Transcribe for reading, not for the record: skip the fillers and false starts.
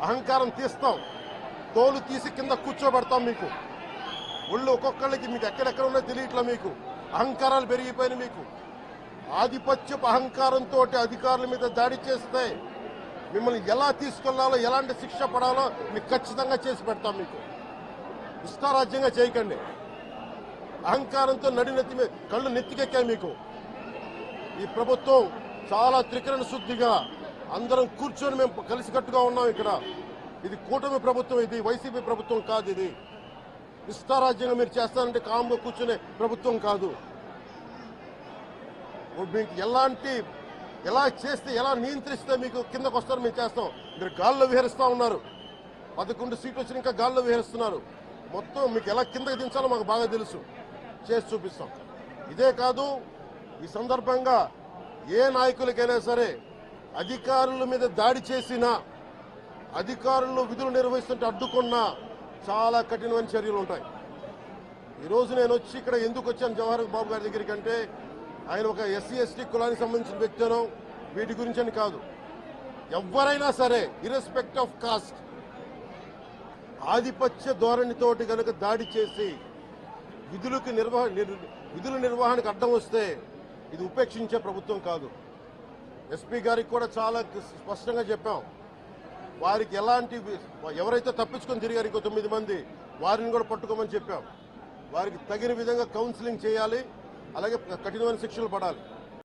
అహంకారం తీస్తాం, తోలు తీసి కింద కూర్చోబెడతాం. మీకు ఒళ్ళు ఒక్కొక్కళ్ళకి మీకు ఎక్కడెక్కడ ఉన్నాయో తెలియట్లా. మీకు అహంకారాలు పెరిగిపోయినాయి. మీకు ఆధిపత్యపు అహంకారంతో అధికారుల మీద దాడి చేస్తే మిమ్మల్ని ఎలా తీసుకెళ్లాలో, ఎలాంటి శిక్ష పడాలో మీకు ఖచ్చితంగా చేసి పెడతాం. మీకు ఇష్టారాజ్యంగా చేయకండి. అహంకారంతో నడినెత్తి మీద కళ్ళు నెత్తికెక్కాయి. మీకు ఈ ప్రభుత్వం చాలా త్రికరణ శుద్ధిగా అందరం కూర్చొని మేము కలిసికట్టుగా ఉన్నాం. ఇక్కడ ఇది కూటమి ప్రభుత్వం, ఇది వైసీపీ ప్రభుత్వం కాదు. ఇది ఇష్టారాజ్యంగా మీరు చేస్తారంటే కామ్గా కూర్చునే ప్రభుత్వం కాదు. మీకు ఎలా చేస్తే, ఎలా నియంత్రిస్తే మీకు కిందకు వస్తారో మేము చేస్తాం. మీరు గాల్లో విహరిస్తూ ఉన్నారు. 11 సీట్లు వచ్చి ఇంకా గాల్లో విహరిస్తున్నారు. మొత్తం మీకు ఎలా కిందకి దించాలో మాకు బాగా తెలుసు. చేసి చూపిస్తాం. ఇదే కాదు, ఈ సందర్భంగా ఏ నాయకులకైనా సరే అధికారుల మీద దాడి చేసినా, అధికారులు విధులు నిర్వహిస్తుంటే అడ్డుకున్నా చాలా కఠినమైన చర్యలు ఉంటాయి. ఈరోజు నేను వచ్చి ఇక్కడ ఎందుకు వచ్చాను జవహర్ బాబు గారి దగ్గరికి అంటే, ఆయన ఒక ఎస్సీ ఎస్టీ కులానికి సంబంధించిన వ్యక్తినో వీటి గురించి అని కాదు. ఎవరైనా సరే ఇర్రెస్పెక్ట్ ఆఫ్ కాస్ట్ ఆధిపత్య ధోరణితోటి కనుక దాడి చేసి విధుల నిర్వహణకు అడ్డం వస్తే ఇది ఉపేక్షించే ప్రభుత్వం కాదు. ఎస్పీ గారికి కూడా చాలా స్పష్టంగా చెప్పాం. వారికి ఎవరైతే తప్పించుకొని తిరిగారు ఇంకో 9 మంది, వారిని కూడా పట్టుకోమని చెప్పాం. వారికి తగిన విధంగా కౌన్సిలింగ్ చేయాలి, అలాగే కఠినమైన శిక్షలు పడాలి.